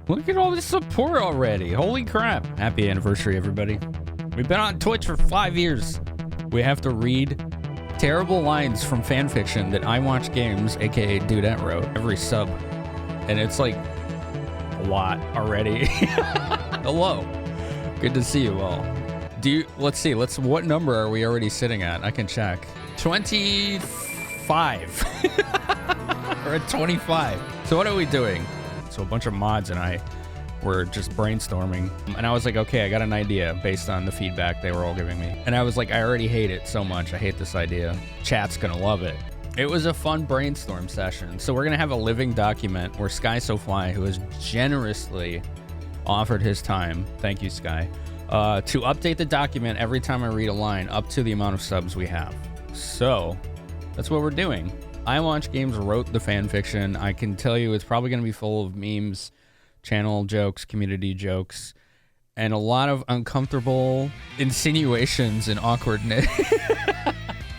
Look at all this support already. Holy crap. Happy anniversary, everybody. We've been on Twitch for 5 years. We have to read terrible lines from fanfiction that I Watch Games, aka Dudette, wrote every sub. And it's like a lot already. Hello. Good to see you all. Let's see, what number are we already sitting at? I can check. 25. We're at 25. So what are we doing? So a bunch of mods and I were just brainstorming. And I was like, okay, I got an idea based on the feedback they were all giving me. And I was like, I already hate it so much. I hate this idea. Chat's gonna love it. It was a fun brainstorm session. So we're gonna have a living document where Sky So Fly, who has generously offered his time, thank you, Sky, to update the document every time I read a line up to the amount of subs we have. So that's what we're doing. I Watch Games wrote the fan fiction. I can tell you it's probably going to be full of memes, channel jokes, community jokes, and a lot of uncomfortable insinuations and awkwardness.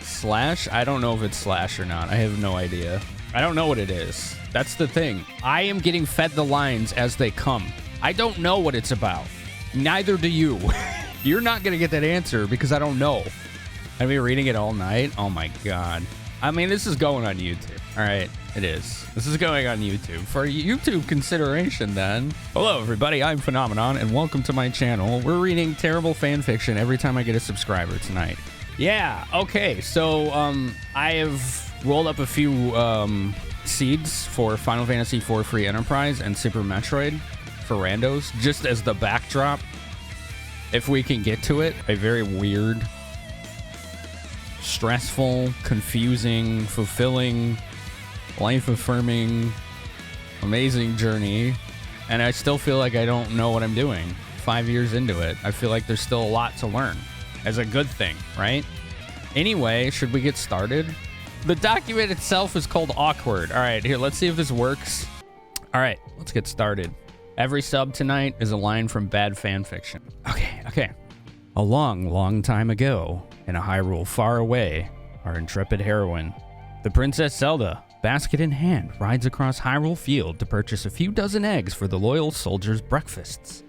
Slash? I don't know if it's slash or not. I have no idea. I don't know what it is. That's the thing. I am getting fed the lines as they come. I don't know what it's about. Neither do you. You're not going to get that answer because I don't know. I've been reading it all night. Oh my God. I mean, this is going on YouTube. All right, it is. This is going on YouTube. For YouTube consideration, then. Hello, everybody. I'm Finamenon, and welcome to my channel. We're reading terrible fan fiction every time I get a subscriber tonight. Yeah, okay. So, I have rolled up a few seeds for Final Fantasy IV Free Enterprise and Super Metroid for randos, just as the backdrop, if we can get to it. A very weird, stressful, confusing, fulfilling, life-affirming, amazing journey, and I still feel like I don't know what I'm doing. 5 years into it, I feel like there's still a lot to learn. As a good thing, right? Anyway, should we get started? The document itself is called Awkward. All right, here, let's see if this works. All right, let's get started. Every sub tonight is a line from bad fanfiction. Okay. A long, long time ago, in a Hyrule far away, our intrepid heroine, the Princess Zelda, basket in hand, rides across Hyrule Field to purchase a few dozen eggs for the loyal soldiers' breakfasts.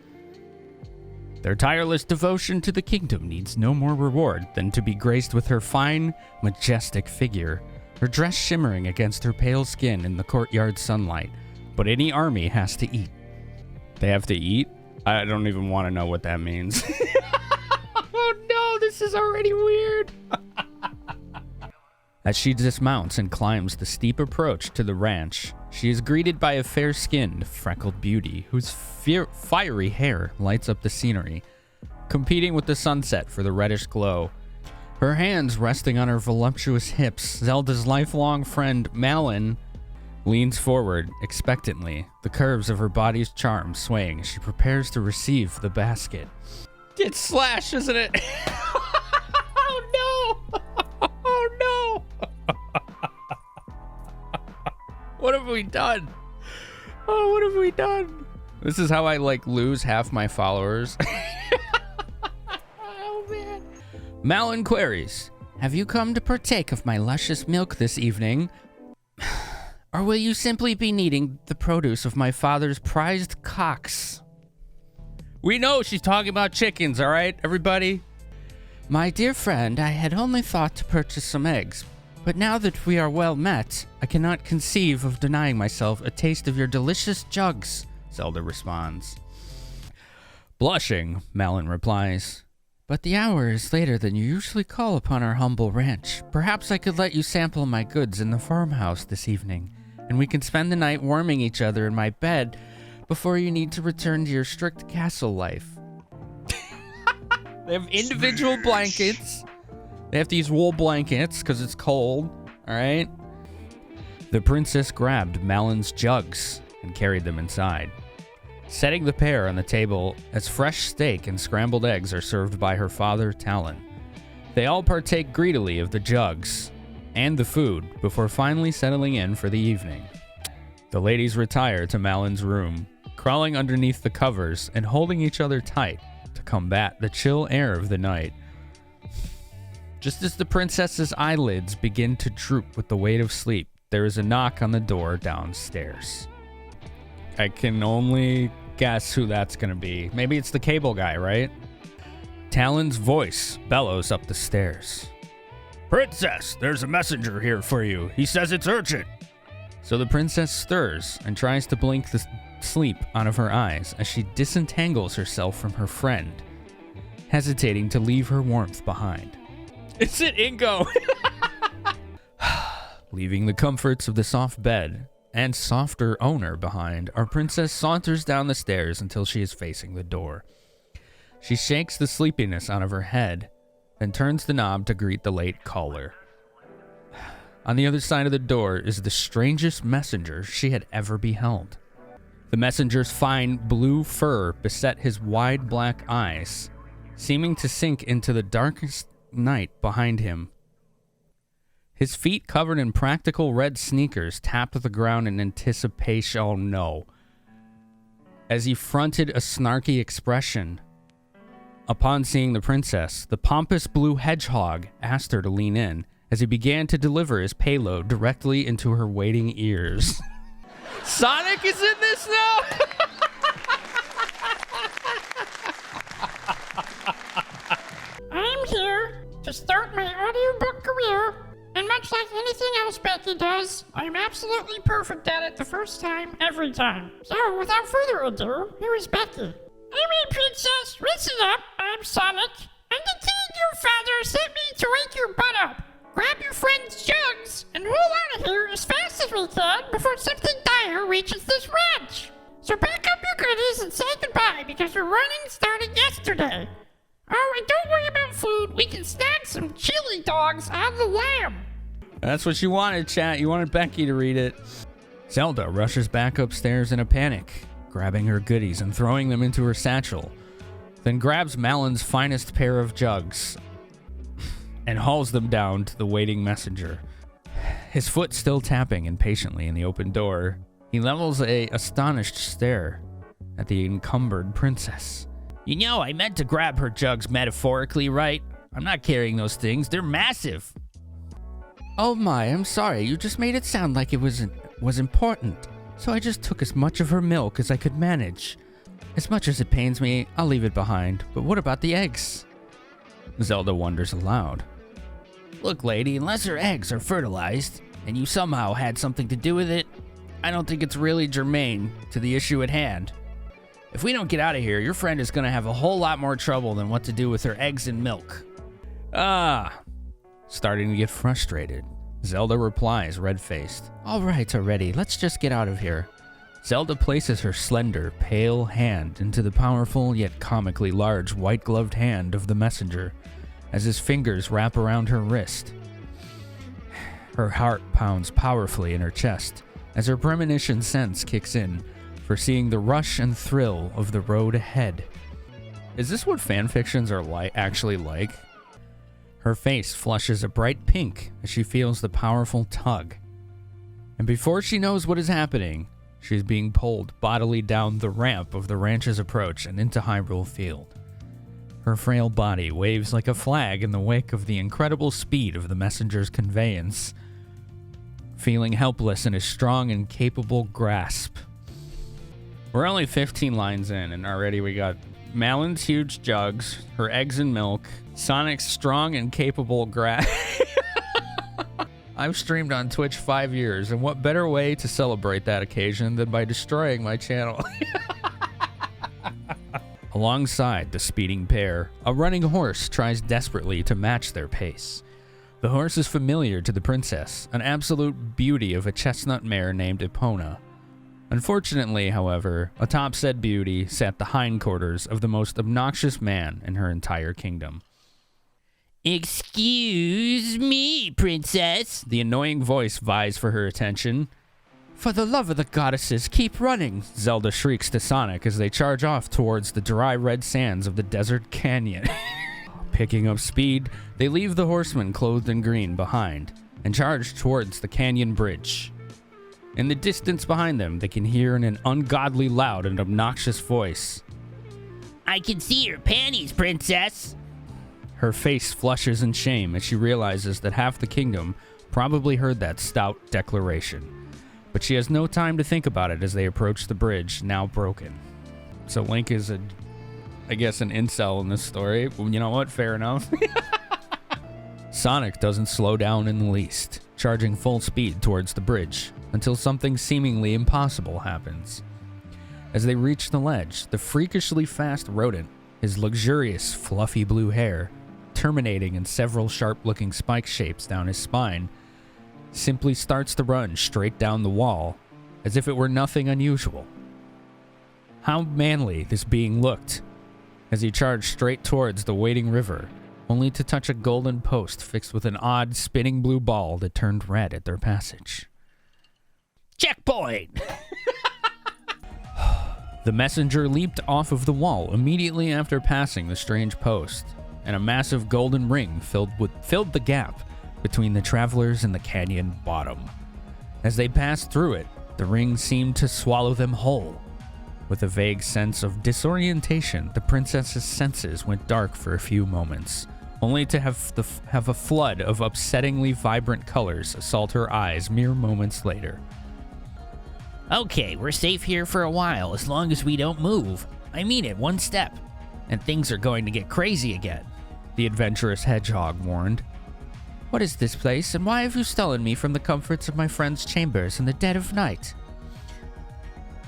Their tireless devotion to the kingdom needs no more reward than to be graced with her fine, majestic figure, her dress shimmering against her pale skin in the courtyard sunlight. But any army has to eat. They have to eat? I don't even want to know what that means. Oh no, this is already weird. As she dismounts and climbs the steep approach to the ranch, she is greeted by a fair-skinned, freckled beauty whose fiery hair lights up the scenery, competing with the sunset for the reddish glow. Her hands resting on her voluptuous hips, Zelda's lifelong friend, Malon, leans forward expectantly, the curves of her body's charm swaying as she prepares to receive the basket. It's slash, isn't it? Oh no! Oh no! What have we done? Oh, what have we done? This is how I lose half my followers. Oh man. Malin queries, have you come to partake of my luscious milk this evening? Or will you simply be needing the produce of my father's prized cocks? We know she's talking about chickens, all right, everybody? My dear friend, I had only thought to purchase some eggs, but now that we are well met, I cannot conceive of denying myself a taste of your delicious jugs, Zelda responds. Blushing, Malin replies, but the hour is later than you usually call upon our humble ranch. Perhaps I could let you sample my goods in the farmhouse this evening, and we can spend the night warming each other in my bed before you need to return to your strict castle life. They have individual blankets. They have to use wool blankets because it's cold, all right? The princess grabbed Malin's jugs and carried them inside, setting the pair on the table as fresh steak and scrambled eggs are served by her father, Talon. They all partake greedily of the jugs and the food before finally settling in for the evening. The ladies retire to Malin's room, crawling underneath the covers and holding each other tight to combat the chill air of the night. Just as the princess's eyelids begin to droop with the weight of sleep, there is a knock on the door downstairs. I can only guess who that's gonna be. Maybe it's the cable guy, right? Talon's voice bellows up the stairs. Princess, there's a messenger here for you. He says it's urgent. So the princess stirs and tries to blink the sleep out of her eyes as she disentangles herself from her friend, hesitating to leave her warmth behind. Is it Ingo? Leaving the comforts of the soft bed and softer owner behind, our princess saunters down the stairs until she is facing the door. She shakes the sleepiness out of her head, then turns the knob to greet the late caller. On the other side of the door is the strangest messenger she had ever beheld. The messenger's fine blue fur beset his wide black eyes, seeming to sink into the darkest night behind him. His feet covered in practical red sneakers tapped the ground in anticipation. Oh no. As he fronted a snarky expression. Upon seeing the princess, the pompous blue hedgehog asked her to lean in as he began to deliver his payload directly into her waiting ears. Sonic is in this now? I'm here to start my audiobook career, and much like anything else Becky does, I'm absolutely perfect at it the first time, every time. So, without further ado, here is Becky. Anyway, princess, listen up. I'm Sonic. I'm the king your father sent me to wake your butt up. Grab your friend's jugs and roll out of here as fast as we can before something dire reaches this ranch. So pack up your goodies and say goodbye because we're running starting yesterday. Oh, and don't worry about food. We can snag some chili dogs on the lamb. That's what you wanted, chat. You wanted Becky to read it. Zelda rushes back upstairs in a panic, grabbing her goodies and throwing them into her satchel, then grabs Malon's finest pair of jugs and hauls them down to the waiting messenger. His foot still tapping impatiently in the open door, he levels a astonished stare at the encumbered princess. You know, I meant to grab her jugs metaphorically, right? I'm not carrying those things. They're massive. Oh my, I'm sorry. You just made it sound like it was important. So I just took as much of her milk as I could manage. As much as it pains me, I'll leave it behind. But what about the eggs? Zelda wonders aloud. Look, lady, unless her eggs are fertilized, and you somehow had something to do with it, I don't think it's really germane to the issue at hand. If we don't get out of here, your friend is going to have a whole lot more trouble than what to do with her eggs and milk. Starting to get frustrated, Zelda replies, red-faced. All right, already, let's just get out of here. Zelda places her slender, pale hand into the powerful yet comically large white-gloved hand of the messenger as his fingers wrap around her wrist. Her heart pounds powerfully in her chest as her premonition sense kicks in, foreseeing the rush and thrill of the road ahead. Is this what fanfictions are actually like? Her face flushes a bright pink as she feels the powerful tug. And before she knows what is happening, she's being pulled bodily down the ramp of the ranch's approach and into Hyrule Field. Her frail body waves like a flag in the wake of the incredible speed of the messenger's conveyance, feeling helpless in his strong and capable grasp. We're only 15 lines in, and already we got Malon's huge jugs, her eggs and milk, Sonic's strong and capable grasp. I've streamed on Twitch 5 years, and what better way to celebrate that occasion than by destroying my channel? Alongside the speeding pair, a running horse tries desperately to match their pace. The horse is familiar to the princess, an absolute beauty of a chestnut mare named Epona. Unfortunately, however, atop said beauty sat the hindquarters of the most obnoxious man in her entire kingdom. Excuse me, princess, the annoying voice vies for her attention. For the love of the goddesses, keep running, Zelda shrieks to Sonic as they charge off towards the dry red sands of the desert canyon. Picking up speed, they leave the horsemen clothed in green behind and charge towards the canyon bridge. In the distance behind them, they can hear in an ungodly loud and obnoxious voice. I can see your panties, princess. Her face flushes in shame as she realizes that half the kingdom probably heard that stout declaration. But she has no time to think about it as they approach the bridge, now broken. So Link is I guess an incel in this story. Well, you know what? Fair enough. Sonic doesn't slow down in the least, charging full speed towards the bridge, until something seemingly impossible happens. As they reach the ledge, the freakishly fast rodent, his luxurious, fluffy blue hair, terminating in several sharp-looking spike shapes down his spine, simply starts to run straight down the wall, as if it were nothing unusual. How manly this being looked, as he charged straight towards the waiting river, only to touch a golden post fixed with an odd, spinning blue ball that turned red at their passage. Checkpoint! The messenger leaped off of the wall immediately after passing the strange post, and a massive golden ring filled the gap between the travelers and the canyon bottom. As they passed through it, the ring seemed to swallow them whole. With a vague sense of disorientation, the princess's senses went dark for a few moments, only to have a flood of upsettingly vibrant colors assault her eyes mere moments later. Okay, we're safe here for a while, as long as we don't move. I mean it, one step. And things are going to get crazy again, the adventurous hedgehog warned. What is this place, and why have you stolen me from the comforts of my friend's chambers in the dead of night?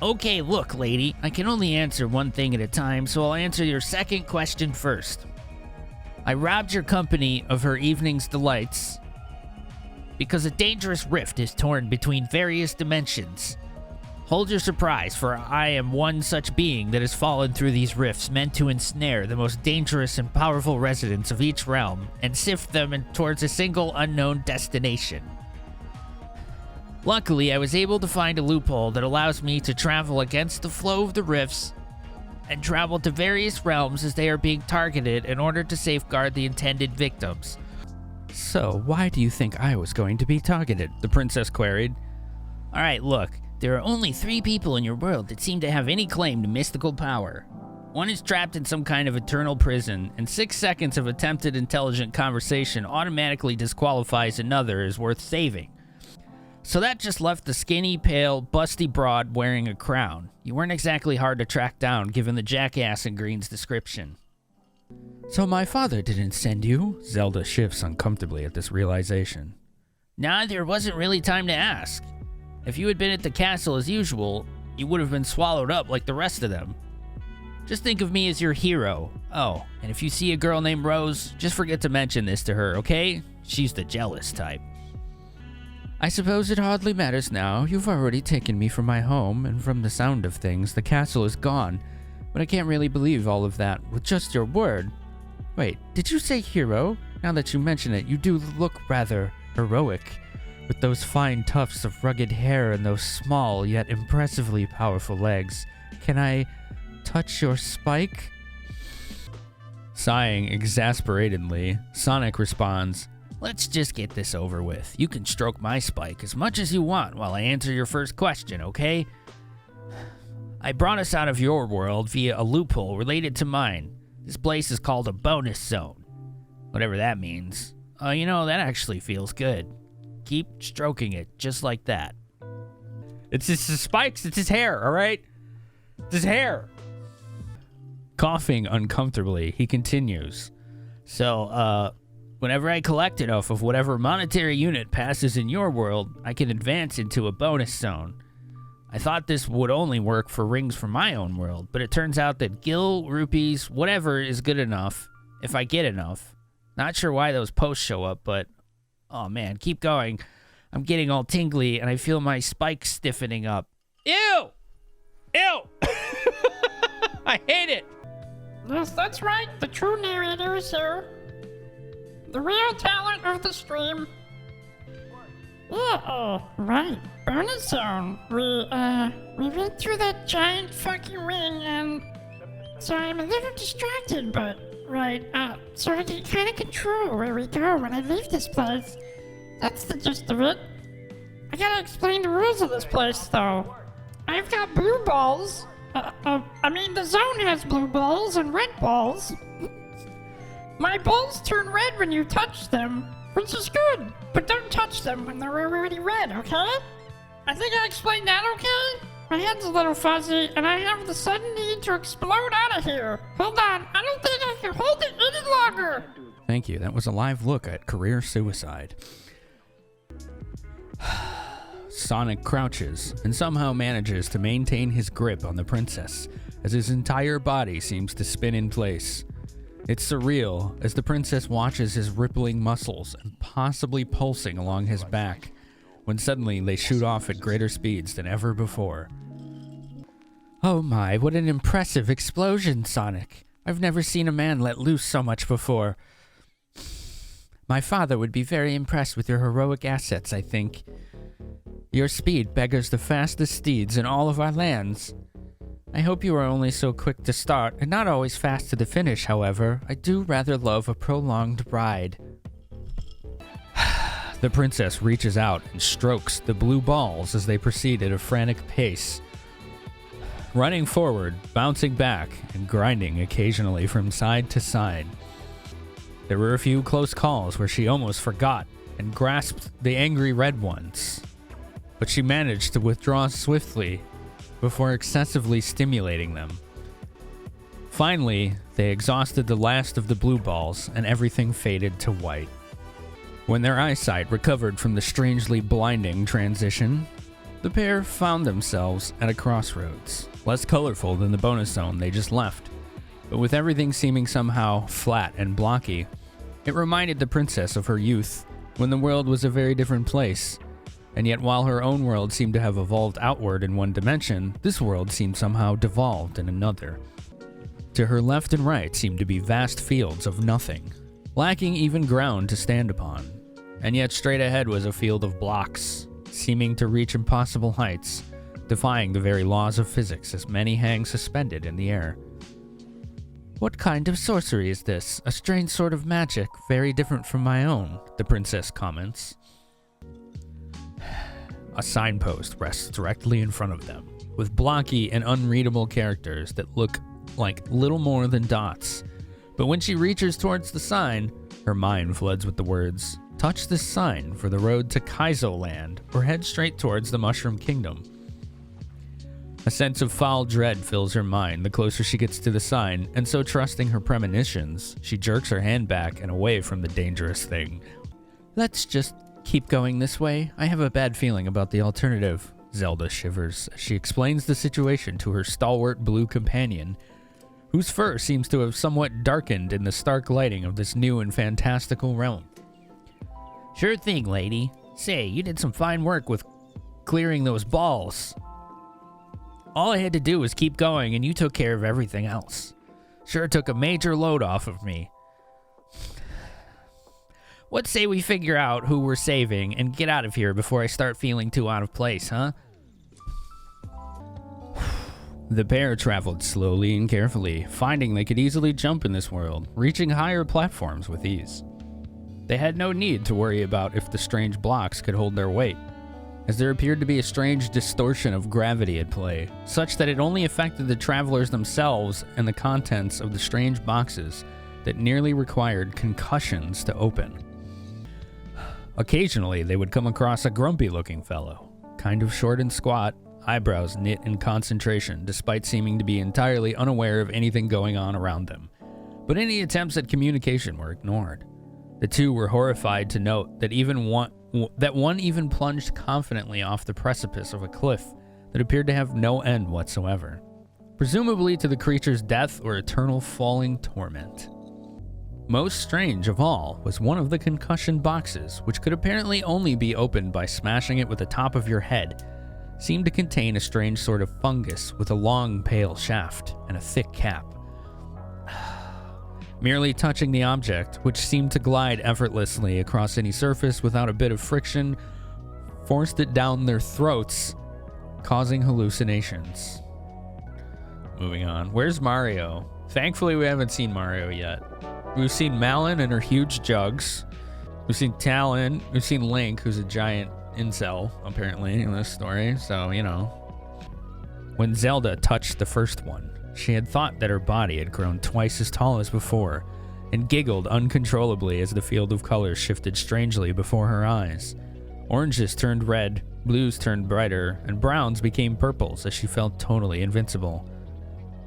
Okay, look, lady, I can only answer one thing at a time, so I'll answer your second question first. I robbed your company of her evening's delights because a dangerous rift is torn between various dimensions. Hold your surprise, for I am one such being that has fallen through these rifts, meant to ensnare the most dangerous and powerful residents of each realm and sift them towards a single unknown destination. Luckily, I was able to find a loophole that allows me to travel against the flow of the rifts and travel to various realms as they are being targeted in order to safeguard the intended victims. So, why do you think I was going to be targeted? The princess queried. Alright, look. There are only 3 people in your world that seem to have any claim to mystical power. One is trapped in some kind of eternal prison, and 6 seconds of attempted intelligent conversation automatically disqualifies another as worth saving. So that just left the skinny, pale, busty broad wearing a crown. You weren't exactly hard to track down, given the jackass in green's description. So my father didn't send you? Zelda shifts uncomfortably at this realization. Nah, there wasn't really time to ask. If you had been at the castle as usual, you would have been swallowed up like the rest of them. Just think of me as your hero. Oh, and if you see a girl named Rose, just forget to mention this to her, okay? She's the jealous type. I suppose it hardly matters now. You've already taken me from my home, and from the sound of things, the castle is gone. But I can't really believe all of that with just your word. Wait, did you say hero? Now that you mention it, you do look rather heroic, with those fine tufts of rugged hair and those small yet impressively powerful legs. Can I touch your spike? Sighing exasperatedly, Sonic responds, Let's just get this over with. You can stroke my spike as much as you want while I answer your first question, okay? I brought us out of your world via a loophole related to mine. This place is called a bonus zone. Whatever that means. You know, that actually feels good. Keep stroking it, just like that. It's his spikes, it's his hair, alright? It's his hair. Coughing uncomfortably, he continues. So, whenever I collect enough of whatever monetary unit passes in your world, I can advance into a bonus zone. I thought this would only work for rings from my own world, but it turns out that gil, rupees, whatever is good enough, if I get enough. Not sure why those posts show up, but oh man, keep going. I'm getting all tingly and I feel my spikes stiffening up. Ew! Ew! I hate it! Yes, that's right. The true narrator is here. The real talent of the stream. Yeah, right. Bonus zone. We went through that giant fucking ring and... So I'm a little distracted, but... Right, so I can kind of control where we go when I leave this place. That's the gist of it. I gotta explain the rules of this place, though. I've got blue balls. The zone has blue balls and red balls. My balls turn red when you touch them, which is good. But don't touch them when they're already red, okay? I think I explained that okay? My head's a little fuzzy, and I have the sudden need to explode out of here. Hold on, I don't think I can hold it any longer. Thank you. That was a live look at career suicide. Sonic crouches and somehow manages to maintain his grip on the princess as his entire body seems to spin in place. It's surreal as the princess watches his rippling muscles and possibly pulsing along his back when suddenly they shoot off at greater speeds than ever before. Oh my, what an impressive explosion, Sonic. I've never seen a man let loose so much before. My father would be very impressed with your heroic assets, I think. Your speed beggars the fastest steeds in all of our lands. I hope you are only so quick to start and not always fast to the finish, however. I do rather love a prolonged ride. The princess reaches out and strokes the blue balls as they proceed at a frantic pace, running forward, bouncing back, and grinding occasionally from side to side. There were a few close calls where she almost forgot and grasped the angry red ones, but she managed to withdraw swiftly before excessively stimulating them. Finally, they exhausted the last of the blue balls and everything faded to white. When their eyesight recovered from the strangely blinding transition, the pair found themselves at a crossroads, less colorful than the bonus zone they just left, but with everything seeming somehow flat and blocky. It reminded the princess of her youth, when the world was a very different place, and yet while her own world seemed to have evolved outward in one dimension, this world seemed somehow devolved in another. To her left and right seemed to be vast fields of nothing, lacking even ground to stand upon, and yet straight ahead was a field of blocks, seeming to reach impossible heights, defying the very laws of physics as many hang suspended in the air. What kind of sorcery is this? A strange sort of magic, very different from my own, the princess comments. A signpost rests directly in front of them, with blocky and unreadable characters that look like little more than dots. But when she reaches towards the sign, her mind floods with the words, "Touch this sign for the road to Kaizo Land, or head straight towards the Mushroom Kingdom." A sense of foul dread fills her mind the closer she gets to the sign, and so trusting her premonitions, she jerks her hand back and away from the dangerous thing. Let's just keep going this way. I have a bad feeling about the alternative. Zelda shivers as she explains the situation to her stalwart blue companion, whose fur seems to have somewhat darkened in the stark lighting of this new and fantastical realm. Sure thing, lady. Say, you did some fine work with clearing those balls. All I had to do was keep going, and you took care of everything else. Sure took a major load off of me. What say we figure out who we're saving and get out of here before I start feeling too out of place, huh? The pair traveled slowly and carefully, finding they could easily jump in this world, reaching higher platforms with ease. They had no need to worry about if the strange blocks could hold their weight, as there appeared to be a strange distortion of gravity at play, such that it only affected the travelers themselves and the contents of the strange boxes that nearly required concussions to open. Occasionally, they would come across a grumpy-looking fellow, kind of short and squat, eyebrows knit in concentration, despite seeming to be entirely unaware of anything going on around them. But any attempts at communication were ignored. The two were horrified to note that one even plunged confidently off the precipice of a cliff that appeared to have no end whatsoever, presumably to the creature's death or eternal falling torment. Most strange of all was one of the concussion boxes, which could apparently only be opened by smashing it with the top of your head, seemed to contain a strange sort of fungus with a long pale shaft and a thick cap. Merely touching the object, which seemed to glide effortlessly across any surface without a bit of friction, forced it down their throats, causing hallucinations. Moving on. Where's Mario? Thankfully, we haven't seen Mario yet. We've seen Malin and her huge jugs. We've seen Talon. We've seen Link, who's a giant incel, apparently, in this story. So, you know. When Zelda touched the first one, she had thought that her body had grown twice as tall as before, and giggled uncontrollably as the field of colors shifted strangely before her eyes. Oranges turned red, blues turned brighter, and browns became purples as she felt totally invincible.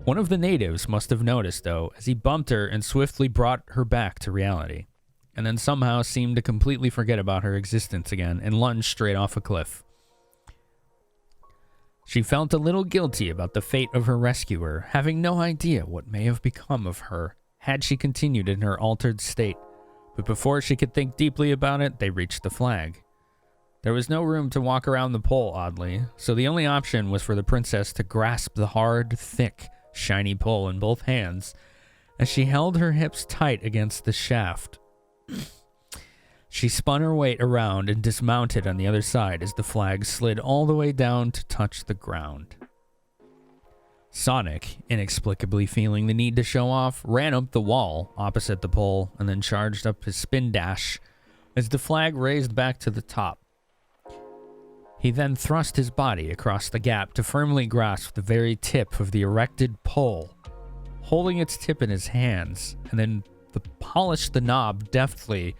One of the natives must have noticed, though, as he bumped her and swiftly brought her back to reality, and then somehow seemed to completely forget about her existence again and lunged straight off a cliff. She felt a little guilty about the fate of her rescuer, having no idea what may have become of her had she continued in her altered state, but before she could think deeply about it, they reached the flag. There was no room to walk around the pole, oddly, so the only option was for the princess to grasp the hard, thick, shiny pole in both hands as she held her hips tight against the shaft. She spun her weight around and dismounted on the other side as the flag slid all the way down to touch the ground. Sonic, inexplicably feeling the need to show off, ran up the wall opposite the pole and then charged up his spin dash as the flag raised back to the top. He then thrust his body across the gap to firmly grasp the very tip of the erected pole, holding its tip in his hands, and then polished the knob deftly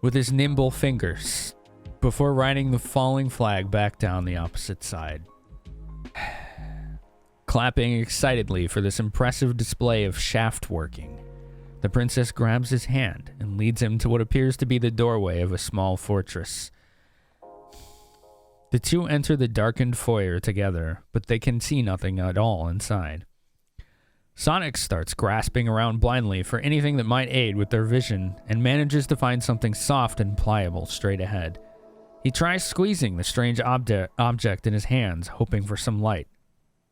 with his nimble fingers before riding the falling flag back down the opposite side. Clapping excitedly for this impressive display of shaft working, the princess grabs his hand and leads him to what appears to be the doorway of a small fortress. The two enter the darkened foyer together, but they can see nothing at all inside. Sonic starts grasping around blindly for anything that might aid with their vision and manages to find something soft and pliable straight ahead. He tries squeezing the strange object in his hands, hoping for some light,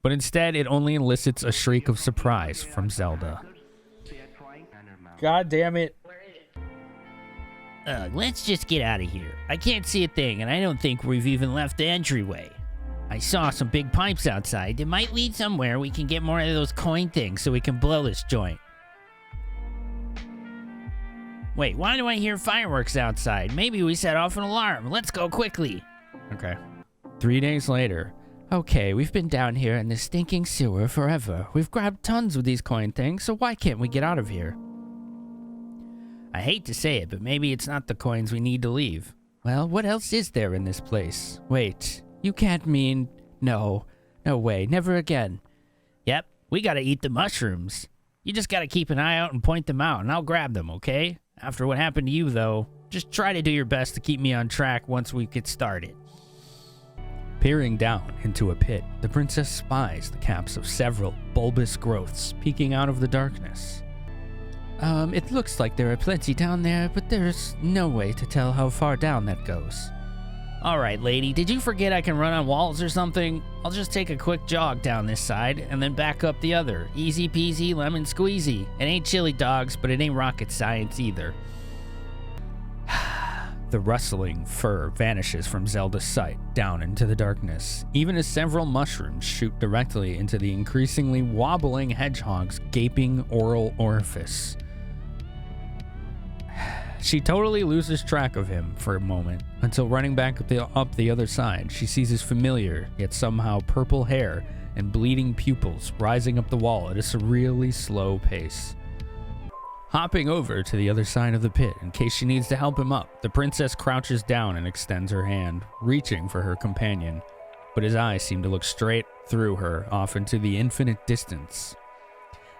but instead it only elicits a shriek of surprise from Zelda. God damn it. Let's just get out of here. I can't see a thing, and I don't think we've even left the entryway. I saw some big pipes outside. It might lead somewhere we can get more of those coin things so we can blow this joint. Wait, why do I hear fireworks outside? Maybe we set off an alarm. Let's go quickly. Okay. 3 days later. Okay, we've been down here in this stinking sewer forever. We've grabbed tons of these coin things, so why can't we get out of here? I hate to say it, but maybe it's not the coins we need to leave. Well, what else is there in this place? Wait, you can't mean... No way, never again. Yep, we gotta eat the mushrooms. You just gotta keep an eye out and point them out, and I'll grab them, okay? After what happened to you, though, just try to do your best to keep me on track once we get started. Peering down into a pit, the princess spies the caps of several bulbous growths peeking out of the darkness. It looks like there are plenty down there, but there's no way to tell how far down that goes. Alright, lady, did you forget I can run on walls or something? I'll just take a quick jog down this side, and then back up the other. Easy peasy, lemon squeezy. It ain't chili dogs, but it ain't rocket science either. The rustling fur vanishes from Zelda's sight, down into the darkness, even as several mushrooms shoot directly into the increasingly wobbling hedgehog's gaping oral orifice. She totally loses track of him for a moment, until running back up the other side, she sees his familiar, yet somehow purple hair and bleeding pupils rising up the wall at a surreally slow pace. Hopping over to the other side of the pit in case she needs to help him up, the princess crouches down and extends her hand, reaching for her companion, but his eyes seem to look straight through her off into the infinite distance.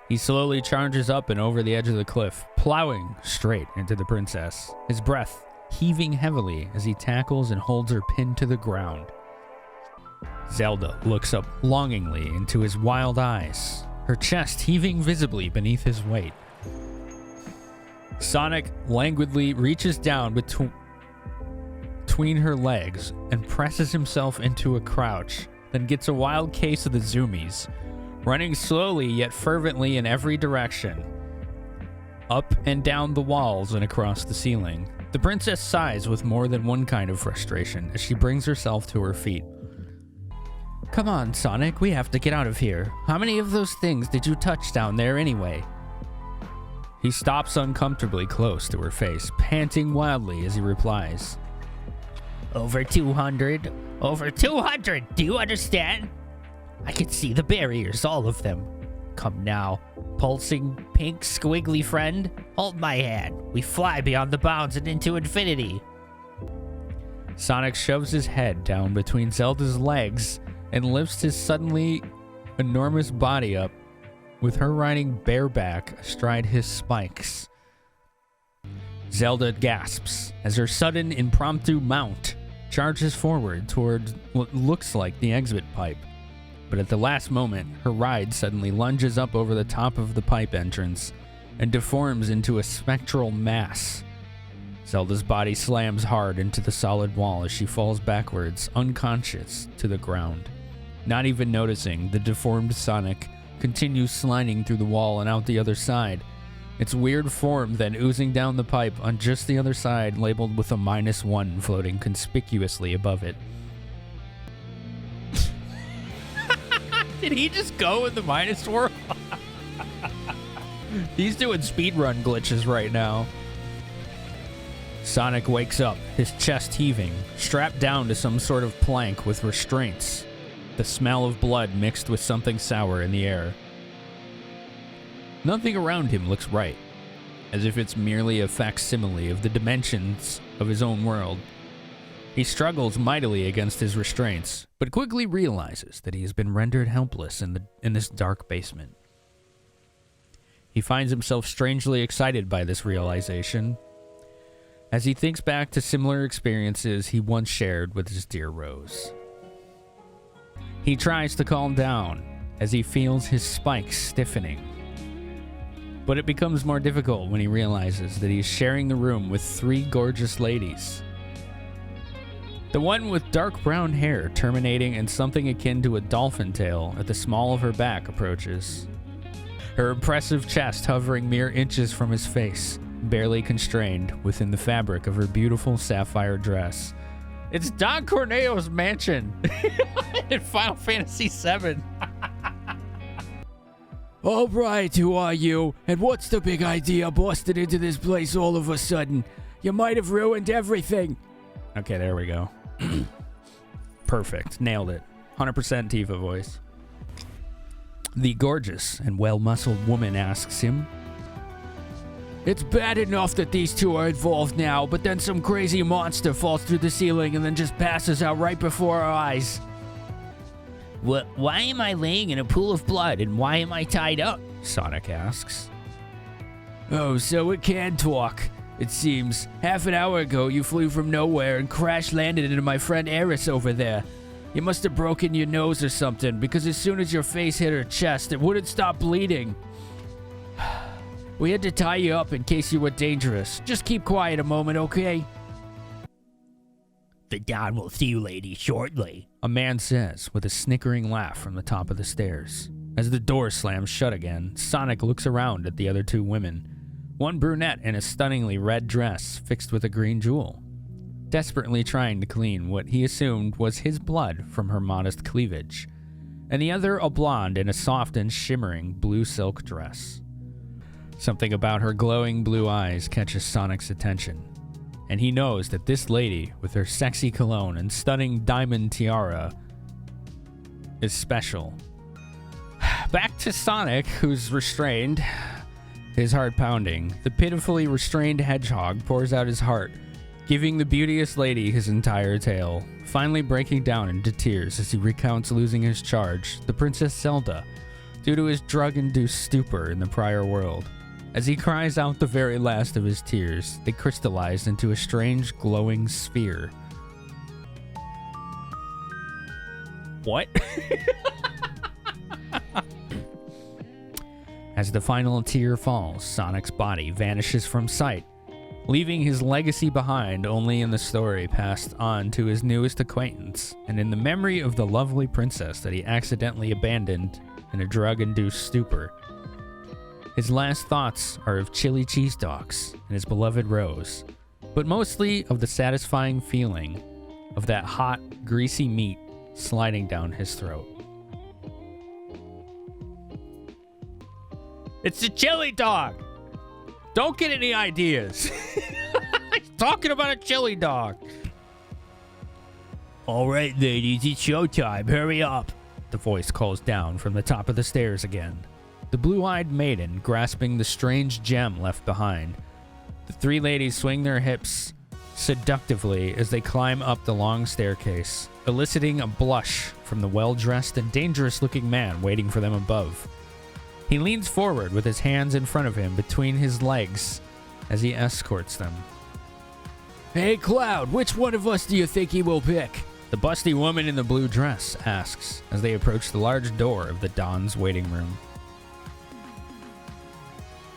He slowly charges up and over the edge of the cliff, plowing straight into the princess, his breath heaving heavily as he tackles and holds her pinned to the ground. Zelda looks up longingly into his wild eyes, her chest heaving visibly beneath his weight. Sonic languidly reaches down between her legs and presses himself into a crouch, then gets a wild case of the zoomies, running slowly yet fervently in every direction, up and down the walls and across the ceiling. The princess sighs with more than one kind of frustration as she brings herself to her feet. Come on, Sonic, we have to get out of here. How many of those things did you touch down there anyway? He stops uncomfortably close to her face, panting wildly as he replies. Over 200. Over 200! Do you understand? I can see the barriers, all of them. Come now, pulsing, pink, squiggly friend. Hold my hand. We fly beyond the bounds and into infinity. Sonic shoves his head down between Zelda's legs and lifts his suddenly enormous body up, with her riding bareback astride his spikes. Zelda gasps as her sudden impromptu mount charges forward toward what looks like the exit pipe. But at the last moment, her ride suddenly lunges up over the top of the pipe entrance and deforms into a spectral mass. Zelda's body slams hard into the solid wall as she falls backwards, unconscious, to the ground. Not even noticing, the deformed Sonic continues sliding through the wall and out the other side, its weird form then oozing down the pipe on just the other side, labeled with a -1 floating conspicuously above it. Did he just go in the minus world? He's doing speedrun glitches right now. Sonic wakes up, his chest heaving, strapped down to some sort of plank with restraints. The smell of blood mixed with something sour in the air. Nothing around him looks right, as if it's merely a facsimile of the dimensions of his own world. He struggles mightily against his restraints, but quickly realizes that he has been rendered helpless in this dark basement. He finds himself strangely excited by this realization, as he thinks back to similar experiences he once shared with his dear Rose. He tries to calm down as he feels his spikes stiffening. But it becomes more difficult when he realizes that he's sharing the room with 3 gorgeous ladies. The one with dark brown hair terminating in something akin to a dolphin tail at the small of her back approaches. Her impressive chest hovering mere inches from his face, barely constrained within the fabric of her beautiful sapphire dress. It's Don Corneo's mansion in Final Fantasy VII. All right, who are you? And what's the big idea busting into this place all of a sudden? You might have ruined everything. Okay, there we go. Perfect. Nailed it. 100% Tifa voice. The gorgeous and well-muscled woman asks him, It's bad enough that these two are involved now, but then some crazy monster falls through the ceiling and then just passes out right before our eyes. Why am I laying in a pool of blood, and why am I tied up? Sonic asks. Oh, so it can talk. It seems. Half an hour ago, you flew from nowhere and crash-landed into my friend Eris over there. You must have broken your nose or something, because as soon as your face hit her chest, it wouldn't stop bleeding. We had to tie you up in case you were dangerous. Just keep quiet a moment, okay? The Don will see you ladies shortly, a man says with a snickering laugh from the top of the stairs. As the door slams shut again, Sonic looks around at the other 2 women. One brunette in a stunningly red dress fixed with a green jewel, desperately trying to clean what he assumed was his blood from her modest cleavage, and the other a blonde in a soft and shimmering blue silk dress. Something about her glowing blue eyes catches Sonic's attention, and he knows that this lady, with her sexy cologne and stunning diamond tiara, is special. Back to Sonic, who's restrained, his heart pounding. The pitifully restrained hedgehog pours out his heart, giving the beauteous lady his entire tale, finally breaking down into tears as he recounts losing his charge, the Princess Zelda, due to his drug-induced stupor in the prior world. As he cries out the very last of his tears, they crystallize into a strange glowing sphere. What? As the final tear falls, Sonic's body vanishes from sight, leaving his legacy behind only in the story passed on to his newest acquaintance, and in the memory of the lovely princess that he accidentally abandoned in a drug-induced stupor. His last thoughts are of chili cheese dogs and his beloved Rose, but mostly of the satisfying feeling of that hot, greasy meat sliding down his throat. It's a chili dog! Don't get any ideas. He's talking about a chili dog. All right, ladies, it's showtime. Hurry up. The voice calls down from the top of the stairs again. The blue-eyed maiden grasping the strange gem left behind. The 3 ladies swing their hips seductively as they climb up the long staircase, eliciting a blush from the well-dressed and dangerous-looking man waiting for them above. He leans forward with his hands in front of him between his legs as he escorts them. Hey, Cloud, which one of us do you think he will pick? The busty woman in the blue dress asks as they approach the large door of the Don's waiting room.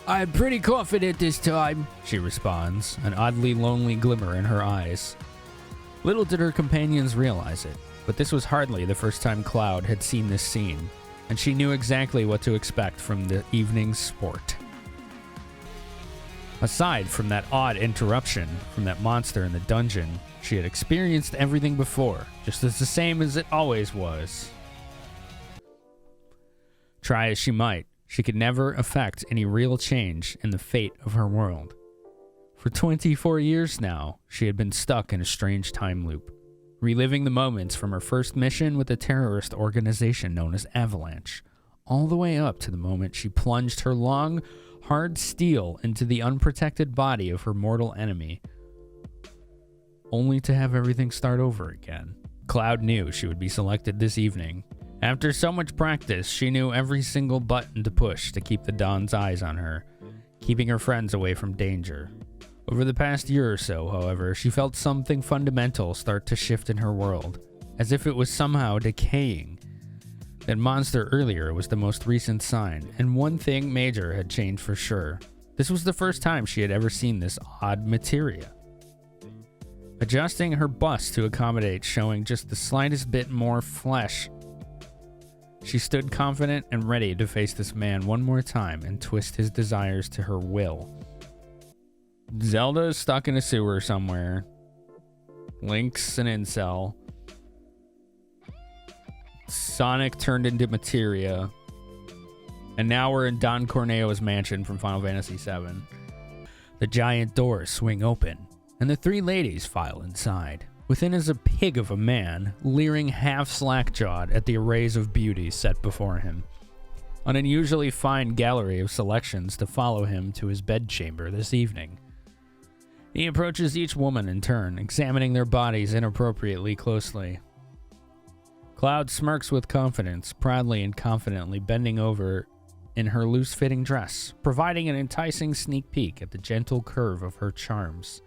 I'm pretty confident this time, She responds, an oddly lonely glimmer in her eyes. Little did her companions realize it, but this was hardly the first time Cloud had seen this scene, and she knew exactly what to expect from the evening's sport. Aside from that odd interruption from that monster in the dungeon, she had experienced everything before, just as the same as it always was. Try as she might, she could never affect any real change in the fate of her world. For 24 years now, she had been stuck in a strange time loop, reliving the moments from her first mission with a terrorist organization known as Avalanche, all the way up to the moment she plunged her long, hard steel into the unprotected body of her mortal enemy, only to have everything start over again. Cloud knew she would be selected this evening. After so much practice, she knew every single button to push to keep the Don's eyes on her, keeping her friends away from danger. Over the past year or so, however, she felt something fundamental start to shift in her world, as if it was somehow decaying. That monster earlier was the most recent sign, and one thing major had changed for sure. This was the first time she had ever seen this odd materia. Adjusting her bust to accommodate showing just the slightest bit more flesh, she stood confident and ready to face this man one more time and twist his desires to her will. Zelda is stuck in a sewer somewhere. Link's an incel. Sonic turned into materia. And now we're in Don Corneo's mansion from Final Fantasy VII. The giant doors swing open, and the three ladies file inside. Within is a pig of a man, leering half slack-jawed at the arrays of beauty set before him. An unusually fine gallery of selections to follow him to his bedchamber this evening. He approaches each woman in turn, examining their bodies inappropriately closely. Cloud smirks with confidence, proudly and confidently bending over in her loose-fitting dress, providing an enticing sneak peek at the gentle curve of her charms.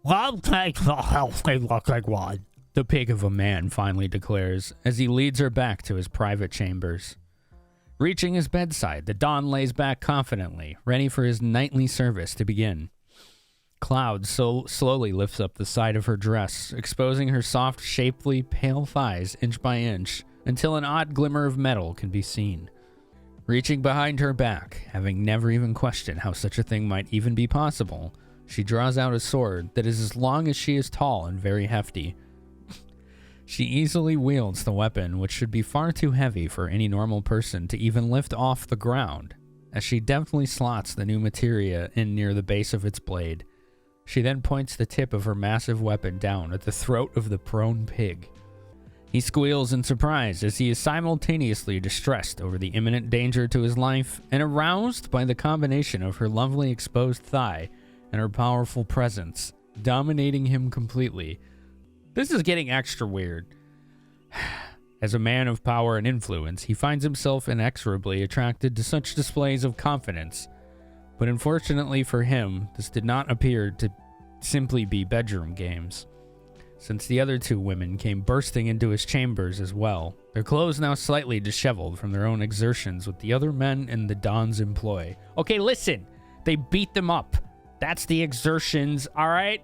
I'll take the healthy looking one, the pig of a man finally declares, as he leads her back to his private chambers. Reaching his bedside, the Don lays back confidently, ready for his nightly service to begin. Cloud slowly lifts up the side of her dress, exposing her soft, shapely, pale thighs inch by inch, until an odd glimmer of metal can be seen. Reaching behind her back, having never even questioned how such a thing might even be possible, she draws out a sword that is as long as she is tall and very hefty. She easily wields the weapon, which should be far too heavy for any normal person to even lift off the ground, as she deftly slots the new materia in near the base of its blade. She then points the tip of her massive weapon down at the throat of the prone pig. He squeals in surprise as he is simultaneously distressed over the imminent danger to his life and aroused by the combination of her lovely exposed thigh and her powerful presence, dominating him completely. This is getting extra weird. As a man of power and influence, he finds himself inexorably attracted to such displays of confidence. But unfortunately for him, this did not appear to simply be bedroom games, since the other two women came bursting into his chambers as well, their clothes now slightly disheveled from their own exertions with the other men in the Don's employ. Okay, listen, they beat them up. That's the exertions, all right?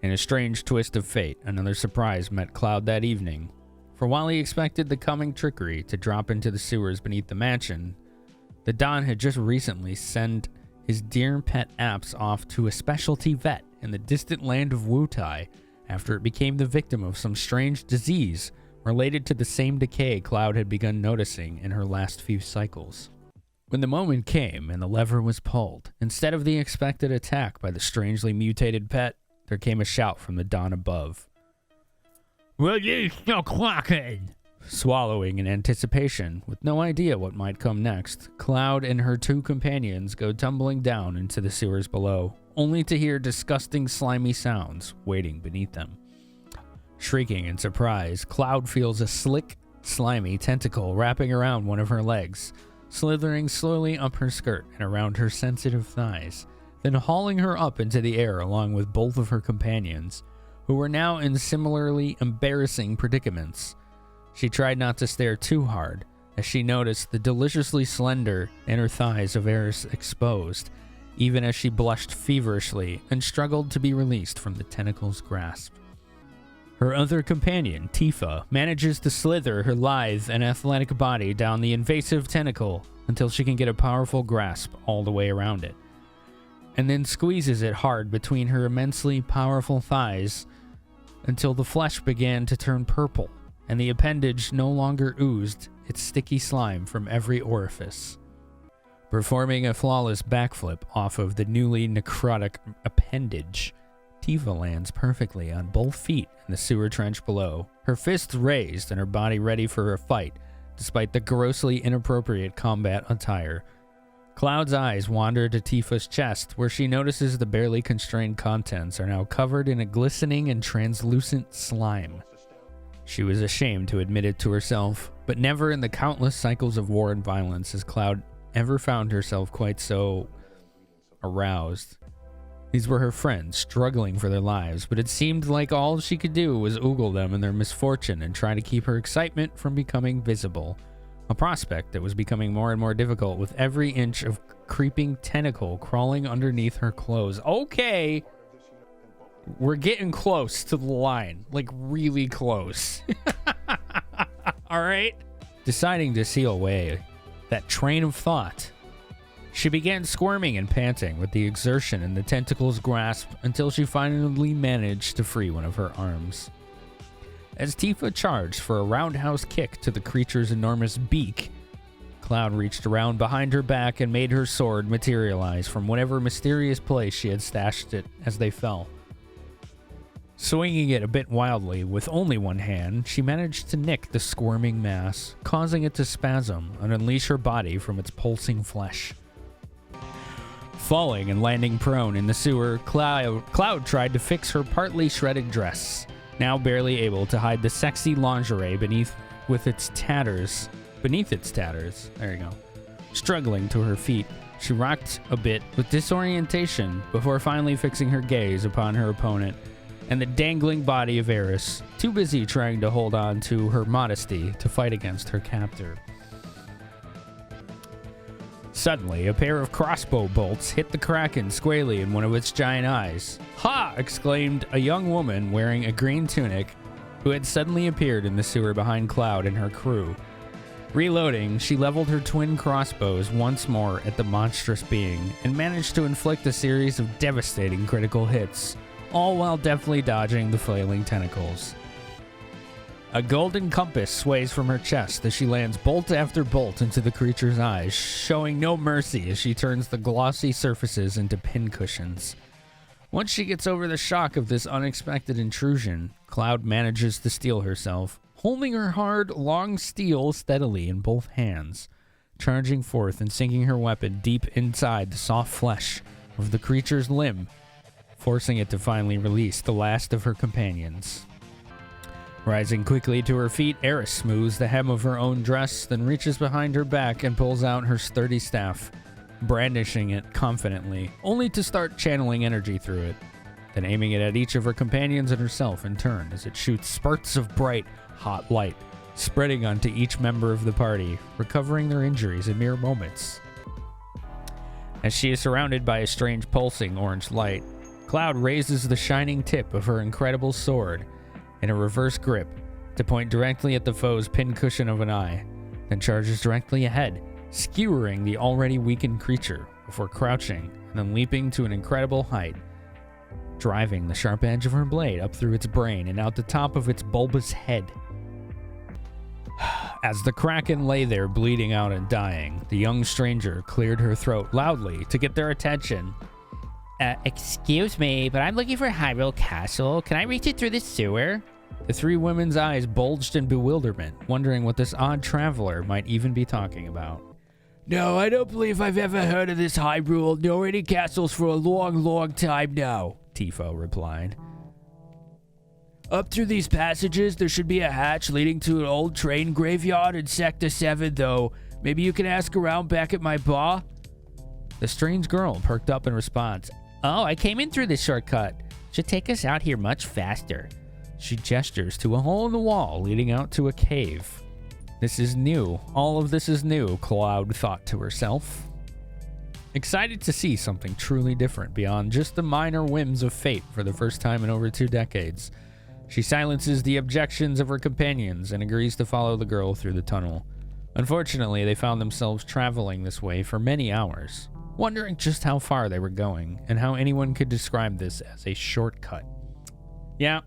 In a strange twist of fate, another surprise met Cloud that evening. For while he expected the coming trickery to drop into the sewers beneath the mansion, the Don had just recently sent his dear pet Apps off to a specialty vet in the distant land of Wutai after it became the victim of some strange disease related to the same decay Cloud had begun noticing in her last few cycles. When the moment came and the lever was pulled, instead of the expected attack by the strangely mutated pet, there came a shout from the Don above. Release the Kraken! Swallowing in anticipation, with no idea what might come next, Cloud and her two companions go tumbling down into the sewers below, only to hear disgusting slimy sounds waiting beneath them. Shrieking in surprise, Cloud feels a slick, slimy tentacle wrapping around one of her legs, slithering slowly up her skirt and around her sensitive thighs, then hauling her up into the air along with both of her companions, who were now in similarly embarrassing predicaments. She tried not to stare too hard, as she noticed the deliciously slender inner thighs of Eris exposed, even as she blushed feverishly and struggled to be released from the tentacle's grasp. Her other companion, Tifa, manages to slither her lithe and athletic body down the invasive tentacle until she can get a powerful grasp all the way around it, and then squeezes it hard between her immensely powerful thighs until the flesh began to turn purple and the appendage no longer oozed its sticky slime from every orifice. Performing a flawless backflip off of the newly necrotic appendage, Tifa lands perfectly on both feet in the sewer trench below, her fists raised and her body ready for a fight, despite the grossly inappropriate combat attire. Cloud's eyes wander to Tifa's chest, where she notices the barely constrained contents are now covered in a glistening and translucent slime. She was ashamed to admit it to herself, but never in the countless cycles of war and violence has Cloud ever found herself quite so aroused. These were her friends, struggling for their lives, but it seemed like all she could do was ogle them in their misfortune and try to keep her excitement from becoming visible. A prospect that was becoming more and more difficult with every inch of creeping tentacle crawling underneath her clothes. Okay, we're getting close to the line, like really close. All right. Deciding to seal away that train of thought, she began squirming and panting with the exertion in the tentacle's grasp until she finally managed to free one of her arms. As Tifa charged for a roundhouse kick to the creature's enormous beak, Cloud reached around behind her back and made her sword materialize from whatever mysterious place she had stashed it as they fell. Swinging it a bit wildly with only one hand, she managed to nick the squirming mass, causing it to spasm and unleash her body from its pulsing flesh. Falling and landing prone in the sewer, Cloud tried to fix her partly shredded dress, now barely able to hide the sexy lingerie beneath its tatters. There you go. Struggling to her feet, she rocked a bit with disorientation before finally fixing her gaze upon her opponent and the dangling body of Eris, too busy trying to hold on to her modesty to fight against her captor. Suddenly, a pair of crossbow bolts hit the Kraken squarely in one of its giant eyes. "Ha!" exclaimed a young woman wearing a green tunic who had suddenly appeared in the sewer behind Cloud and her crew. Reloading, she leveled her twin crossbows once more at the monstrous being and managed to inflict a series of devastating critical hits, all while deftly dodging the flailing tentacles. A golden compass sways from her chest as she lands bolt after bolt into the creature's eyes, showing no mercy as she turns the glossy surfaces into pincushions. Once she gets over the shock of this unexpected intrusion, Cloud manages to steel herself, holding her hard, long steel steadily in both hands, charging forth and sinking her weapon deep inside the soft flesh of the creature's limb, forcing it to finally release the last of her companions. Rising quickly to her feet, Eris smooths the hem of her own dress, then reaches behind her back and pulls out her sturdy staff, brandishing it confidently, only to start channeling energy through it, then aiming it at each of her companions and herself in turn as it shoots spurts of bright, hot light, spreading onto each member of the party, recovering their injuries in mere moments. As she is surrounded by a strange pulsing orange light, Cloud raises the shining tip of her incredible sword in a reverse grip to point directly at the foe's pincushion of an eye, then charges directly ahead, skewering the already weakened creature before crouching and then leaping to an incredible height, driving the sharp edge of her blade up through its brain and out the top of its bulbous head. As the Kraken lay there bleeding out and dying, the young stranger cleared her throat loudly to get their attention. Excuse me, but I'm looking for Hyrule Castle. Can I reach it through the sewer? The three women's eyes bulged in bewilderment, wondering what this odd traveler might even be talking about. No, I don't believe I've ever heard of this Hyrule, nor any castles for a long, long time now, Tifo replied. Up through these passages, there should be a hatch leading to an old train graveyard in Sector 7, though. Maybe you can ask around back at my bar? The strange girl perked up in response. Oh, I came in through this shortcut. Should take us out here much faster. She gestures to a hole in the wall leading out to a cave. This is new. All of this is new, Cloud thought to herself. Excited to see something truly different beyond just the minor whims of fate for the first time in over 2 decades. She silences the objections of her companions and agrees to follow the girl through the tunnel. Unfortunately, they found themselves traveling this way for many hours, wondering just how far they were going and how anyone could describe this as a shortcut. Yeah,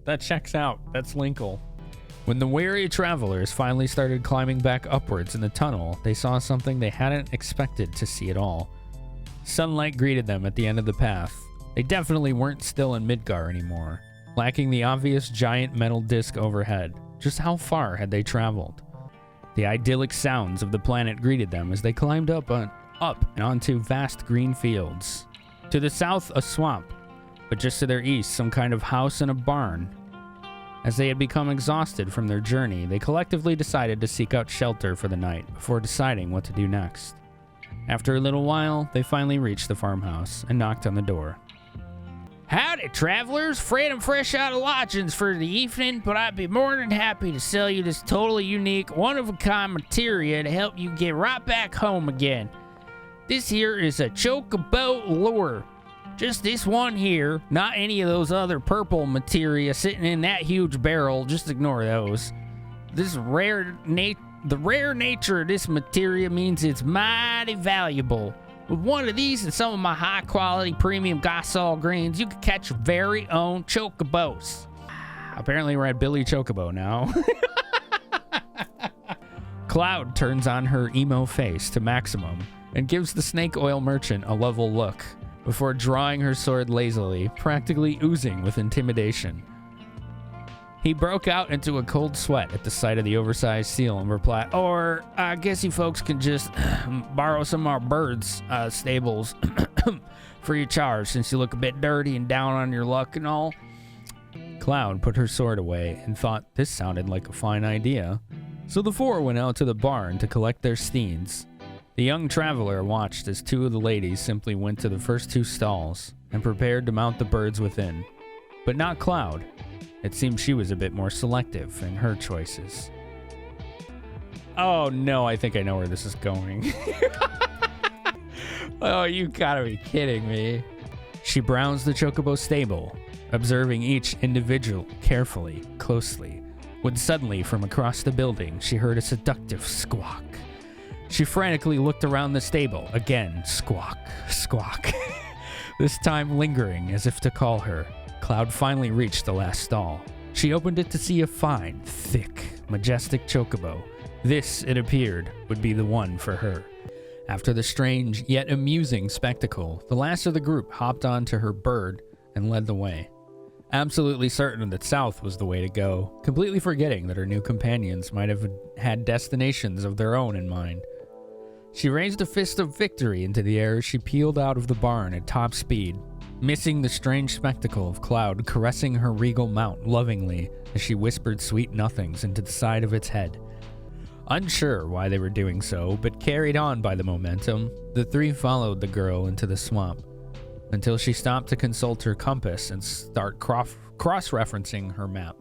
that checks out. That's Linkle. When the weary travelers finally started climbing back upwards in the tunnel, they saw something they hadn't expected to see at all. Sunlight greeted them at the end of the path. They definitely weren't still in Midgar anymore, lacking the obvious giant metal disc overhead. Just how far had they traveled? The idyllic sounds of the planet greeted them as they climbed up and onto vast green fields. To the south, a swamp, but just to their east, some kind of house and a barn. As they had become exhausted from their journey, they collectively decided to seek out shelter for the night before deciding what to do next. After a little while, they finally reached the farmhouse and knocked on the door. Howdy, travelers. Afraid I'm fresh out of lodgings for the evening, but I'd be more than happy to sell you this totally unique, one-of-a-kind materia to help you get right back home again. This here is a chocobo lure. Just this one here, not any of those other purple materia sitting in that huge barrel. Just ignore those. The rare nature of this materia means it's mighty valuable. With one of these and some of my high-quality premium Gasol greens, you can catch your very own chocobos. Apparently we're at Billy Chocobo now. Cloud turns on her emo face to maximum and gives the snake oil merchant a level look before drawing her sword lazily, practically oozing with intimidation. He broke out into a cold sweat at the sight of the oversized seal and replied, "Or I guess you folks can just borrow some of our birds' stables for your charge, since you look a bit dirty and down on your luck and all." Cloud put her sword away and thought this sounded like a fine idea. So the 4 went out to the barn to collect their steeds. The young traveler watched as 2 of the ladies simply went to the first 2 stalls and prepared to mount the birds within. But not Cloud. It seemed she was a bit more selective in her choices. Oh no, I think I know where this is going. Oh, you gotta be kidding me. She browsed the chocobo stable, observing each individual carefully, closely, when suddenly from across the building she heard a seductive squawk. She frantically looked around the stable. Again, squawk, squawk. This time lingering as if to call her. Cloud finally reached the last stall. She opened it to see a fine, thick, majestic chocobo. This, it appeared, would be the one for her. After the strange yet amusing spectacle, the last of the group hopped onto her bird and led the way. Absolutely certain that south was the way to go, completely forgetting that her new companions might have had destinations of their own in mind. She raised a fist of victory into the air as she peeled out of the barn at top speed, missing the strange spectacle of Cloud caressing her regal mount lovingly as she whispered sweet nothings into the side of its head. Unsure why they were doing so, but carried on by the momentum, the 3 followed the girl into the swamp, until she stopped to consult her compass and start cross-referencing her map.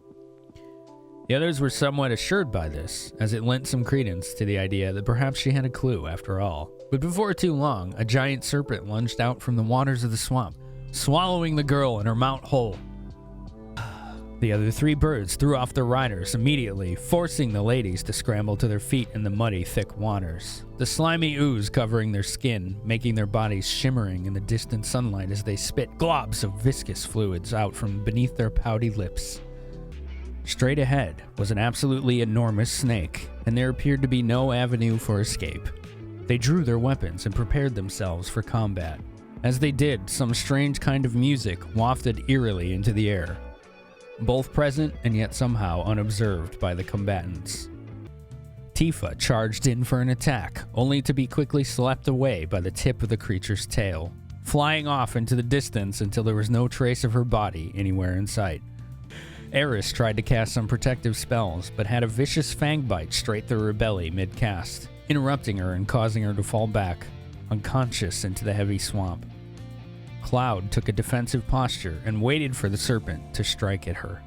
The others were somewhat assured by this, as it lent some credence to the idea that perhaps she had a clue after all. But before too long, a giant serpent lunged out from the waters of the swamp, swallowing the girl and her mount whole. The other 3 birds threw off their riders immediately, forcing the ladies to scramble to their feet in the muddy, thick waters. The slimy ooze covering their skin, making their bodies shimmering in the distant sunlight as they spit globs of viscous fluids out from beneath their pouty lips. Straight ahead was an absolutely enormous snake, and there appeared to be no avenue for escape. They drew their weapons and prepared themselves for combat. As they did, some strange kind of music wafted eerily into the air, both present and yet somehow unobserved by the combatants. Tifa charged in for an attack, only to be quickly swept away by the tip of the creature's tail, flying off into the distance until there was no trace of her body anywhere in sight. Eris tried to cast some protective spells, but had a vicious fang bite straight through her belly mid-cast, interrupting her and causing her to fall back, unconscious, into the heavy swamp. Cloud took a defensive posture and waited for the serpent to strike at her.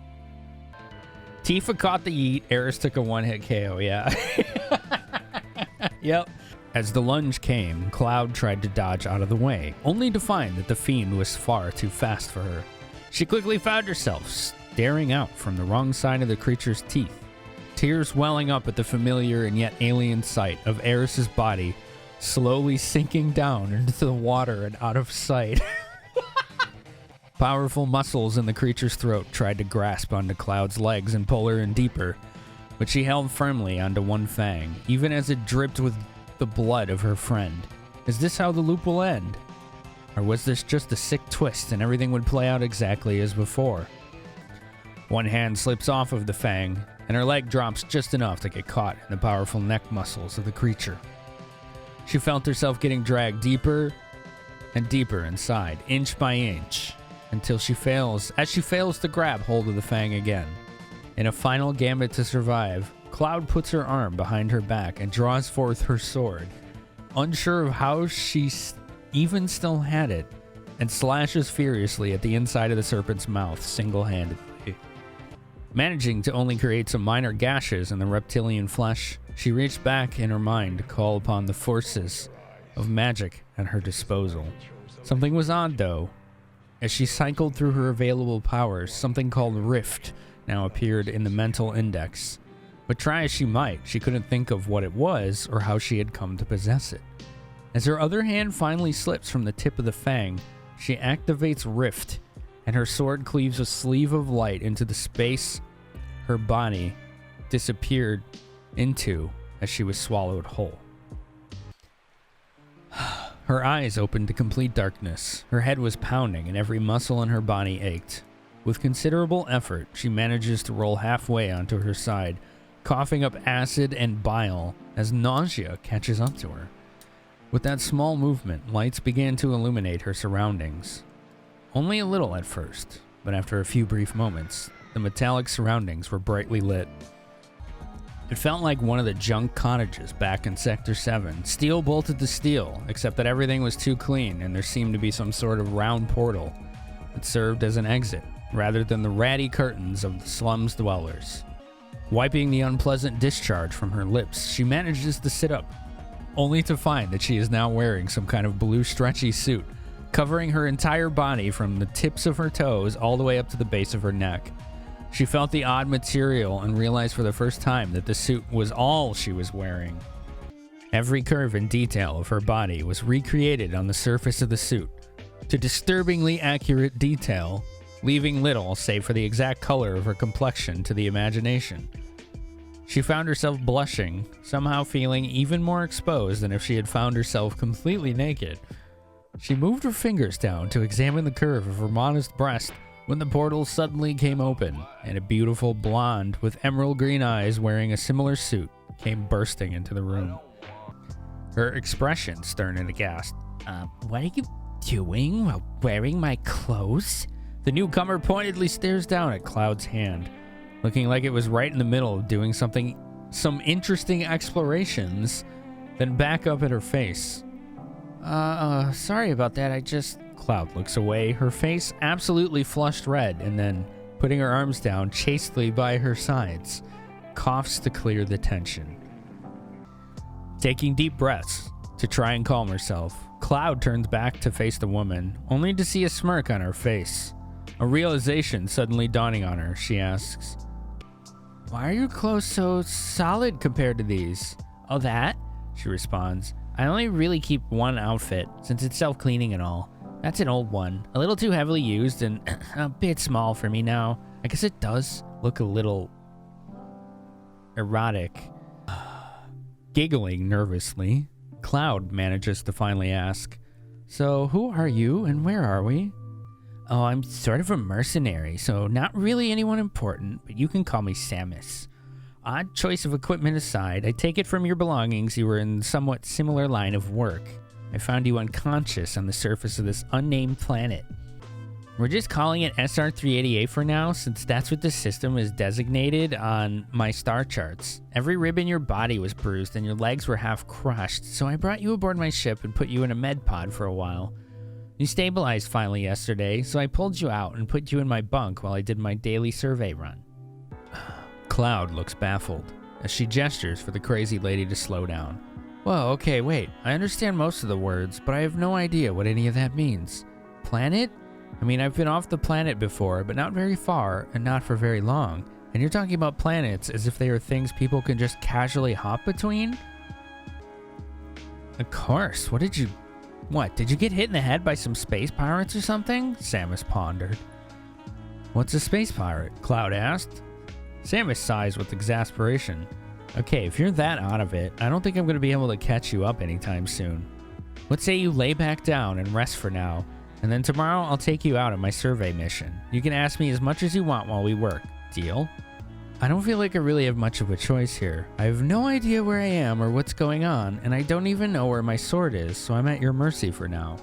Tifa caught the yeet, Eris took a one-hit KO, yeah. Yep. As the lunge came, Cloud tried to dodge out of the way, only to find that the fiend was far too fast for her. She quickly found herself staring out from the wrong side of the creature's teeth, tears welling up at the familiar and yet alien sight of Eris's body slowly sinking down into the water and out of sight. Powerful muscles in the creature's throat tried to grasp onto Cloud's legs and pull her in deeper, but she held firmly onto one fang, even as it dripped with the blood of her friend. Is this how the loop will end? Or was this just a sick twist and everything would play out exactly as before? One hand slips off of the fang, and her leg drops just enough to get caught in the powerful neck muscles of the creature. She felt herself getting dragged deeper and deeper inside, inch by inch, until she fails to grab hold of the fang again. In a final gambit to survive, Cloud puts her arm behind her back and draws forth her sword, unsure of how she even still had it, and slashes furiously at the inside of the serpent's mouth single-handedly. Managing to only create some minor gashes in the reptilian flesh, she reached back in her mind to call upon the forces of magic at her disposal. Something was odd, though. As she cycled through her available powers, something called Rift now appeared in the mental index. But try as she might, she couldn't think of what it was or how she had come to possess it. As her other hand finally slips from the tip of the fang, she activates Rift, and her sword cleaves a sleeve of light into the space her body disappeared into as she was swallowed whole. Her eyes opened to complete darkness. Her head was pounding and every muscle in her body ached. With considerable effort, she manages to roll halfway onto her side, coughing up acid and bile as nausea catches up to her. With that small movement, lights began to illuminate her surroundings. Only a little at first, but after a few brief moments, the metallic surroundings were brightly lit. It felt like one of the junk cottages back in Sector 7, steel bolted to steel, except that everything was too clean and there seemed to be some sort of round portal that served as an exit, rather than the ratty curtains of the slum's dwellers. Wiping the unpleasant discharge from her lips, she manages to sit up, only to find that she is now wearing some kind of blue stretchy suit, covering her entire body from the tips of her toes all the way up to the base of her neck. She felt the odd material and realized for the first time that the suit was all she was wearing. Every curve and detail of her body was recreated on the surface of the suit, to disturbingly accurate detail, leaving little save for the exact color of her complexion to the imagination. She found herself blushing, somehow feeling even more exposed than if she had found herself completely naked. She moved her fingers down to examine the curve of her modest breast when the portal suddenly came open, and a beautiful blonde with emerald green eyes wearing a similar suit came bursting into the room. Her expression stern and aghast. What are you doing while wearing my clothes? The newcomer pointedly stares down at Cloud's hand, looking like it was right in the middle of doing some interesting explorations, then back up at her face. Sorry about that, Cloud looks away, her face absolutely flushed red, and then, putting her arms down chastely by her sides, coughs to clear the tension. Taking deep breaths to try and calm herself, Cloud turns back to face the woman, only to see a smirk on her face. A realization suddenly dawning on her, she asks, "Why are your clothes so solid compared to these?" "Oh, that?" she responds. "I only really keep one outfit, since it's self-cleaning and all. That's an old one, a little too heavily used and a bit small for me now. I guess it does look a little erotic." Giggling nervously, Cloud manages to finally ask, "So who are you and where are we?" "Oh, I'm sort of a mercenary, so not really anyone important, but you can call me Samus." Odd choice of equipment aside, I take it from your belongings you were in somewhat similar line of work. I found you unconscious on the surface of this unnamed planet. We're just calling it SR-388 for now, since that's what the system is designated on my star charts. Every rib in your body was bruised and your legs were half crushed, so I brought you aboard my ship and put you in a med pod for a while. You stabilized finally yesterday, so I pulled you out and put you in my bunk while I did my daily survey run. Cloud looks baffled as she gestures for the crazy lady to slow down. Whoa, okay, wait. I understand most of the words, but I have no idea what any of that means. Planet? I mean, I've been off the planet before, but not very far and not for very long. And you're talking about planets as if they are things people can just casually hop between? Of course. What, did you get hit in the head by some space pirates or something? Samus pondered. What's a space pirate? Cloud asked. Samus sighs with exasperation. Okay, if you're that out of it, I don't think I'm going to be able to catch you up anytime soon. Let's say you lay back down and rest for now, and then tomorrow I'll take you out on my survey mission. You can ask me as much as you want while we work. Deal? I don't feel like I really have much of a choice here. I have no idea where I am or what's going on, and I don't even know where my sword is, so I'm at your mercy for now.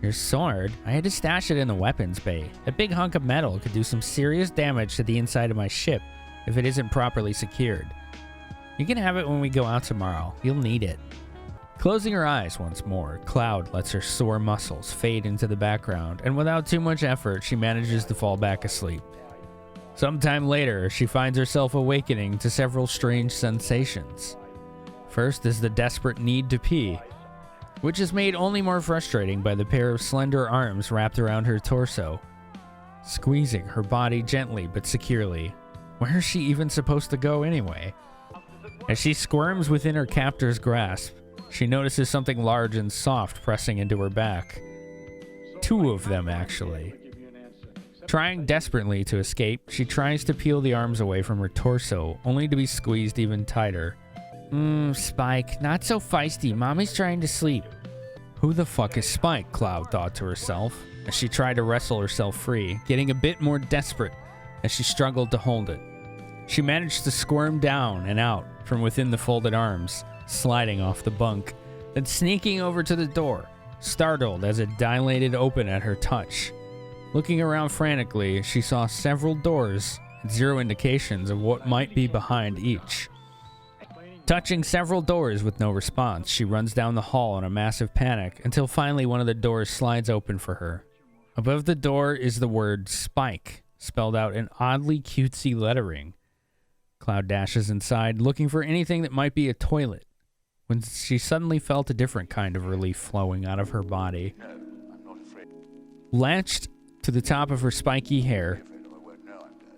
Your sword? I had to stash it in the weapons bay. A big hunk of metal could do some serious damage to the inside of my ship if it isn't properly secured. You can have it when we go out tomorrow. You'll need it. Closing her eyes once more, Cloud lets her sore muscles fade into the background, and without too much effort, she manages to fall back asleep. Sometime later, she finds herself awakening to several strange sensations. First is the desperate need to pee, which is made only more frustrating by the pair of slender arms wrapped around her torso, squeezing her body gently but securely. Where is she even supposed to go anyway? As she squirms within her captor's grasp, she notices something large and soft pressing into her back. Two of them, actually. Trying desperately to escape, she tries to peel the arms away from her torso, only to be squeezed even tighter. Spike, not so feisty. Mommy's trying to sleep. Who the fuck is Spike? Cloud thought to herself, as she tried to wrestle herself free, getting a bit more desperate as she struggled to hold it. She managed to squirm down and out from within the folded arms, sliding off the bunk, then sneaking over to the door, startled as it dilated open at her touch. Looking around frantically, she saw several doors and zero indications of what might be behind each. Touching several doors with no response, she runs down the hall in a massive panic until finally one of the doors slides open for her. Above the door is the word Spike, spelled out in oddly cutesy lettering. Cloud dashes inside, looking for anything that might be a toilet, when she suddenly felt a different kind of relief flowing out of her body. Latched to the top of her spiky hair,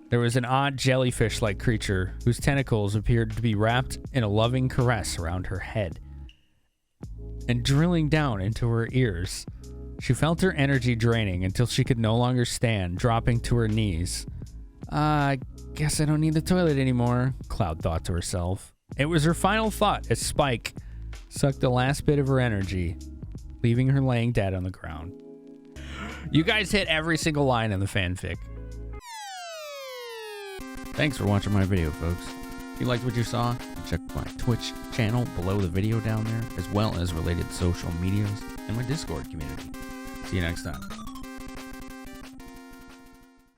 there was an odd jellyfish-like creature whose tentacles appeared to be wrapped in a loving caress around her head and drilling down into her ears. She felt her energy draining until she could no longer stand, dropping to her knees. I guess I don't need the toilet anymore, Cloud thought to herself. It was her final thought as Spike sucked the last bit of her energy, leaving her laying dead on the ground. You guys hit every single line in the fanfic. Thanks for watching my video, folks. If you liked what you saw, check my Twitch channel below the video down there, as well as related social medias and my Discord community. See you next time.